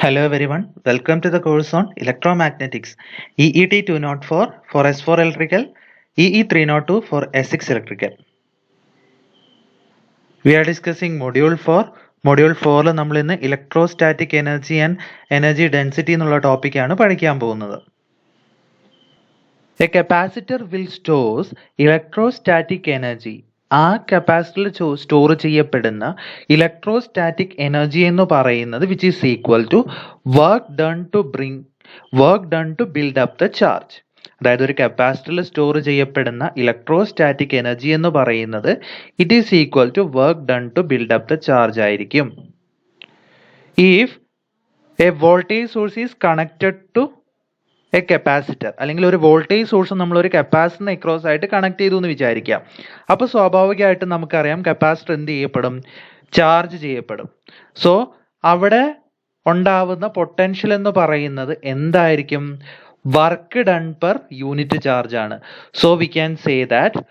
Hello everyone, welcome to the course on Electromagnetics, EET 204 for S4 Electrical, EE 302 for S6 Electrical. We are discussing Module 4. Module 4 ൽ നമ്മൾ ഇന്ന് electrostatic energy and energy density എന്നുള്ള ടോപ്പിക്കാണ് പഠിക്കാൻ പോകുന്നത്. A capacitor will stores electrostatic energy. ആ കപ്പാസിറ്ററിൽ store ചെയ്യപ്പെടുന്ന ഇലക്ട്രോസ്റ്റാറ്റിക് എനർജി എന്ന് പറയുന്നത് which is equal to work done to build up the charge. അതായത് ഒരു കപ്പാസിറ്ററിൽ സ്റ്റോർ ചെയ്യപ്പെടുന്ന ഇലക്ട്രോസ്റ്റാറ്റിക് എനർജി എന്ന് പറയുന്നത് it is equal to work done to build up the charge ആയിരിക്കും. If a voltage source is connected to a capacitor, അല്ലെങ്കിൽ ഒരു voltage source നമ്മൾ ഒരു കപ്പാസിറ്ററിന് അക്രോസ് ആയിട്ട് കണക്ട് ചെയ്തു എന്ന് വിചാരിക്കാം. അപ്പോൾ സ്വാഭാവികമായിട്ടും നമുക്കറിയാം കപ്പാസിറ്റർ എന്ത് ചെയ്യപ്പെടും, ചാർജ് ചെയ്യപ്പെടും. സോ അവിടെ ഉണ്ടാവുന്ന പൊട്ടൻഷ്യൽ എന്ന് പറയുന്നത് എന്തായിരിക്കും, work done per unit charge ആണ്. So we can say that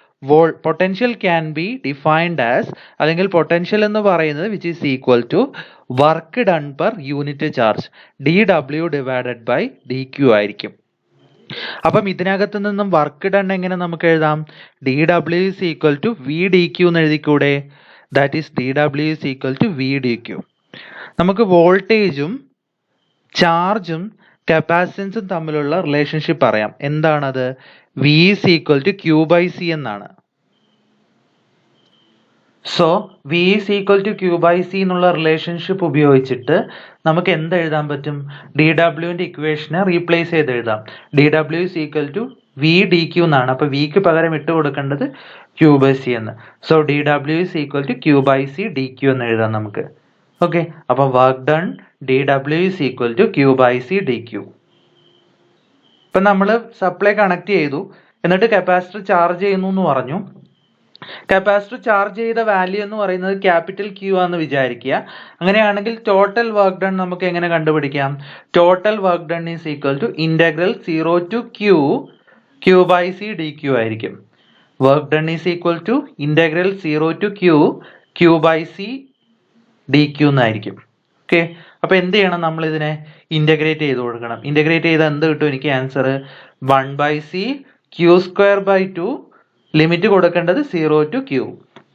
potential can be defined as, അല്ലെങ്കിൽ പൊട്ടൻഷ്യൽ എന്ന് പറയുന്നത് which is equal to work done per unit charge dW divided by dQ ആയിരിക്കും. അപ്പം ഇതിനകത്ത് നിന്നും വർക്ക് ഡൺ എങ്ങനെ നമുക്ക് എഴുതാം, dW is equal to VdQ എന്ന് എഴുതിക്കൂടെ. That is dW is equal to VdQ. നമുക്ക് വോൾട്ടേജും ചാർജും കപ്പാസിറ്റൻസും തമ്മിലുള്ള റിലേഷൻഷിപ്പ് അറിയാം. എന്താണത്, V is equal to Q/C എന്നാണ്. So V is equal to Q/C എന്നുള്ള റിലേഷൻഷിപ്പ് ഉപയോഗിച്ചിട്ട് നമുക്ക് എന്ത് എഴുതാൻ പറ്റും, dWന്റെ ഇക്വേഷനെ റീപ്ലേസ് ചെയ്ത് എഴുതാം. dW is equal to VdQ എന്നാണ്. അപ്പൊ Vക്ക് പകരം ഇട്ട് കൊടുക്കേണ്ടത് Q/C എന്ന്. So dW is equal to Q/C dQ എന്ന് എഴുതാം നമുക്ക്. ഓക്കെ, അപ്പൊ work done dW is equal to Q/C dQ. ഇപ്പൊ നമ്മൾ സപ്ലൈ കണക്ട് ചെയ്തു, എന്നിട്ട് കപ്പാസിറ്റർ ചാർജ് ചെയ്യുന്നു എന്ന് പറഞ്ഞു. കപ്പാസിറ്റർ ചാർജ് ചെയ്ത വാല്യൂ എന്ന് പറയുന്നത് ക്യാപിറ്റൽ Q ആണെന്ന് വിചാരിക്കുക. അങ്ങനെയാണെങ്കിൽ ടോട്ടൽ വർക്ക് ഡൺ നമുക്ക് എങ്ങനെ കണ്ടുപിടിക്കാം, total work done is equal to integral 0 to Q/C dQ ആയിരിക്കും. Work done is equal to integral 0 to Q/C dQ എന്നായിരിക്കും. ഓക്കെ, അപ്പൊ എന്ത് ചെയ്യണം, നമ്മൾ ഇതിനെ ഇന്റഗ്രേറ്റ് ചെയ്ത് കൊടുക്കണം. ഇന്റഗ്രേറ്റ് ചെയ്താൽ എന്ത് കിട്ടും, എനിക്ക് ആൻസർ 1/C Q²/2, ലിമിറ്റ് കൊടുക്കേണ്ടത് 0 to Q.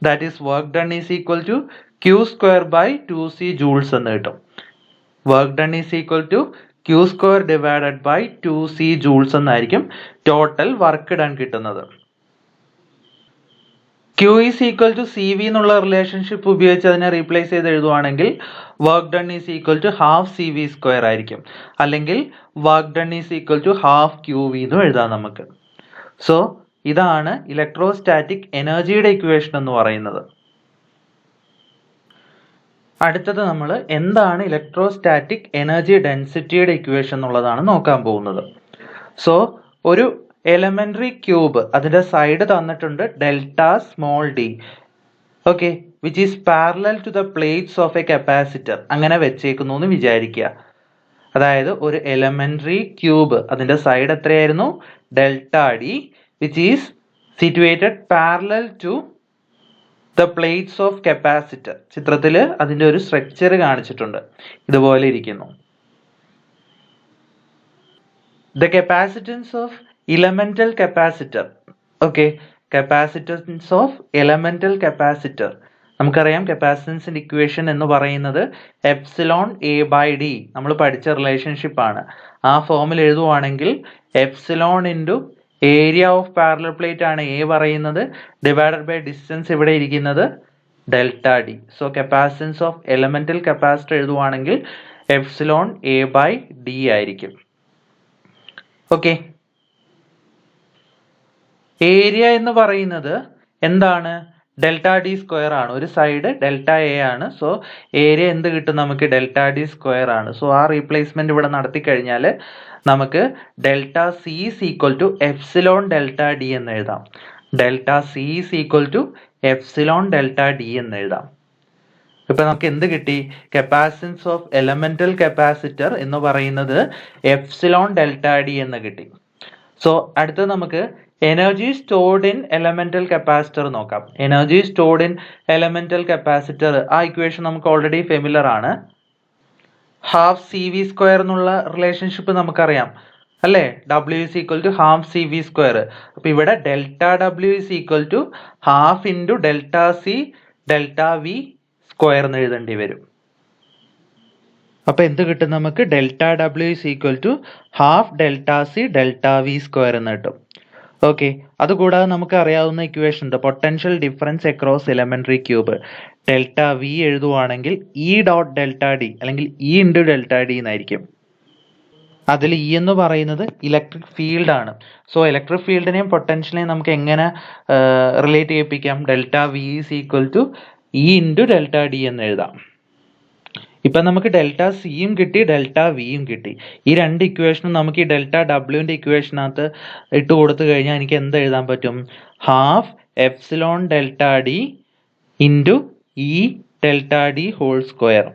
That is work done is equal to Q²/2C joules എന്ന് കിട്ടും. Work done is equal to Q² divided by 2C joules എന്നായിരിക്കും ടോട്ടൽ വർക്ക് ഡൺ കിട്ടുന്നത്. Q is equal to CV എന്നുള്ള relationship ഉപയോഗിച്ച് അതിനെ replace ചെയ്ത് എഴുതുവാണെങ്കിൽ work done is equal to half CV² ആയിരിക്കും. അല്ലെങ്കിൽ work done is equal to half QV എന്നും എഴുതാം നമുക്ക്. സോ ഇതാണ് ഇലക്ട്രോസ്റ്റാറ്റിക് എനർജിയുടെ ഇക്വേഷൻ എന്ന് പറയുന്നത്. അടുത്തത് നമ്മൾ എന്താണ് ഇലക്ട്രോസ്റ്റാറ്റിക് എനർജി ഡെൻസിറ്റിയുടെ ഇക്വേഷൻ എന്നുള്ളതാണ് നോക്കാൻ പോകുന്നത്. സോ ഒരു എലമെന്ററി ക്യൂബ്, അതിന്റെ സൈഡ് തന്നിട്ടുണ്ട് delta small d, okay, which is parallel to the plates of a capacitor. അങ്ങനെ വെച്ചേക്കുന്നു എന്ന് വിചാരിക്കുക. അതായത് ഒരു എലമെന്ററി ക്യൂബ്, അതിന്റെ സൈഡ് എത്രയായിരുന്നു, delta d, which is situated parallel to the plates of capacitor. ചിത്രത്തിൽ അതിന്റെ ഒരു സ്ട്രക്ചർ കാണിച്ചിട്ടുണ്ട്, ഇതുപോലെ ഇരിക്കുന്നു. The capacitance of elemental capacitor. Okay, capacitance of elemental capacitor. നമുക്കറിയാം കപ്പാസിറ്റൻസിന്റെ ഇക്വേഷൻ എന്ന് പറയുന്നത് എപ്സിലോൺ A/d, നമ്മൾ പഠിച്ച റിലേഷൻഷിപ്പ് ആണ്. ആ ഫോമിൽ എഴുതുവാണെങ്കിൽ epsilon into area of parallel plate ആണ് A പറയുന്നത്, ഡിവൈഡഡ് ബൈ ഡിസ്റ്റൻസ് ഇവിടെ ഇരിക്കുന്നത് delta d. So capacitance of elemental capacitor എഴുതുവാണെങ്കിൽ എപ്സിലോൺ A/d ആയിരിക്കും. ഓക്കെ, ഏരിയ എന്ന് പറയുന്നത് എന്താണ്, ഡെൽറ്റ d² ആണ്. ഒരു സൈഡ് ഡെൽറ്റ A ആണ്. സോ ഏരിയ എന്ത് കിട്ടും നമുക്ക്, ഡെൽറ്റ d² ആണ്. സോ ആ റീപ്ലേസ്മെന്റ് ഇവിടെ നടത്തി കഴിഞ്ഞാൽ നമുക്ക് delta C is equal to epsilon delta d എന്ന് എഴുതാം. Delta C is equal to epsilon delta d എന്ന് എഴുതാം. ഇപ്പൊ നമുക്ക് എന്ത് കിട്ടി, കപ്പാസിറ്റൻസ് ഓഫ് എലമെന്റൽ കപ്പാസിറ്റർ എന്ന് പറയുന്നത് എപ്സിലോൺ ഡെൽറ്റ d എന്ന് കിട്ടി. സോ അടുത്തത് നമുക്ക് energy stored in elemental capacitor നോക്കാം. Energy stored in elemental capacitor, ആ ഇക്വേഷൻ നമുക്ക് ഓൾറെഡി ഫെമിലർ ആണ്. ഹാഫ് സി വി സ്ക്വയർ എന്നുള്ള റിലേഷൻഷിപ്പ് നമുക്കറിയാം അല്ലേ? W is equal to half C V square. അപ്പൊ ഇവിടെ delta W is equal to half into delta C delta V square എന്ന് എഴുതേണ്ടി വരും. അപ്പൊ എന്ത് കിട്ടും നമുക്ക്? Delta W is equal to half delta C delta V square എന്ന് കിട്ടും. ഓക്കെ, അതുകൂടാതെ നമുക്ക് അറിയാവുന്ന ഇക്വേഷൻ ഉണ്ട്, potential difference across elementary cube. Delta V എഴുതുവാണെങ്കിൽ ഇ ഡോട്ട് ഡെൽറ്റ ഡി അല്ലെങ്കിൽ ഇ ഇൻറ്റു ഡെൽറ്റ ഡി എന്നായിരിക്കും. അതിൽ ഇ എന്ന് പറയുന്നത് ഇലക്ട്രിക് ഫീൽഡ് ആണ്. സോ ഇലക്ട്രിക് ഫീൽഡിനെയും പൊട്ടൻഷ്യലിനെയും നമുക്ക് എങ്ങനെ റിലേറ്റ് ചെയ്യിപ്പിക്കാം? Delta V is equal to E into delta D എന്ന് എഴുതാം. ഇപ്പം നമുക്ക് ഡെൽറ്റ സിയും കിട്ടി, ഡെൽറ്റ വിയും കിട്ടി. ഈ രണ്ട് ഇക്വേഷനും നമുക്ക് ഈ ഡെൽറ്റ ഡബ്ല്യുവിൻ്റെ ഇക്വേഷനകത്ത് ഇട്ട് കൊടുത്തു കഴിഞ്ഞാൽ എനിക്ക് എന്ത് എഴുതാൻ പറ്റും? Half epsilon delta D into E delta D whole square.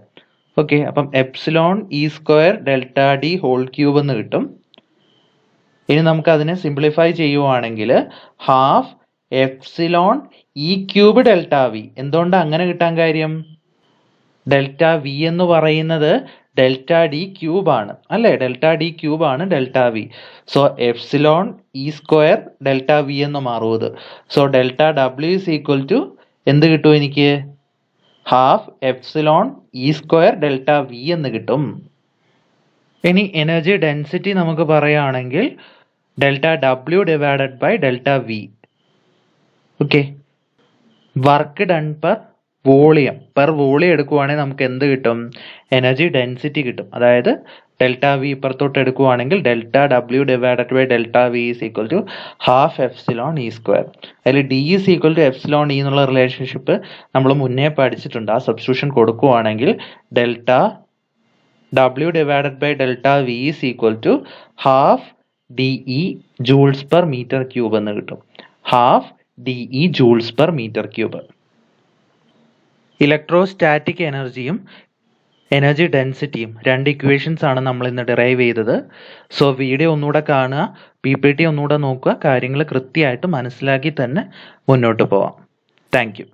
Okay, അപ്പം epsilon E square delta D whole cube എന്ന് കിട്ടും. ഇനി നമുക്ക് അതിനെ സിംപ്ലിഫൈ ചെയ്യുവാണെങ്കിൽ half epsilon E cube delta V. എന്തുകൊണ്ടാണ് അങ്ങനെ കിട്ടാൻ കാര്യം? ഡെൽറ്റ വി എന്ന് പറയുന്നത് ഡെൽറ്റ ഡി ക്യൂബ് ആണ് അല്ലേ? ഡെൽറ്റ ഡി ക്യൂബ് ആണ് delta V. So epsilon E square delta V എന്ന് മാറുന്നത്. So delta W is equal to എന്ത് കിട്ടും എനിക്ക്? Half epsilon E square delta V എന്ന് കിട്ടും. ഇനി എനർജി ഡെൻസിറ്റി നമുക്ക് പറയുകയാണെങ്കിൽ delta W divided by delta V. Okay, work done per volume എടുക്കുവാണെങ്കിൽ നമുക്ക് എന്ത് കിട്ടും? എനർജി ഡെൻസിറ്റി കിട്ടും. അതായത് ഡെൽറ്റ വി ഇപ്പുറത്തോട്ട് എടുക്കുവാണെങ്കിൽ delta W divided by delta V is equal to half epsilon E square. അതിൽ D is equal to epsilon E എന്നുള്ള റിലേഷൻഷിപ്പ് നമ്മൾ മുന്നേ പഠിച്ചിട്ടുണ്ട്. ആ സബ്സ്റ്റിറ്റ്യൂഷൻ കൊടുക്കുവാണെങ്കിൽ delta W divided by delta V is equal to half D E joules per metre cube എന്ന് കിട്ടും. Half D E joules per metre cube. Electrostatic എനർജിയും energy ഡെൻസിറ്റിയും രണ്ട് ഇക്വേഷൻസ് ആണ് നമ്മൾ ഇന്ന് ഡിറൈവ് ചെയ്തത്. സോ വീഡിയോ ഒന്നുകൂടെ കാണുക, PPT ഒന്നുകൂടെ നോക്കുക, കാര്യങ്ങൾ കൃത്യമായിട്ട് മനസ്സിലാക്കി തന്നെ മുന്നോട്ട് പോവാം. Thank you.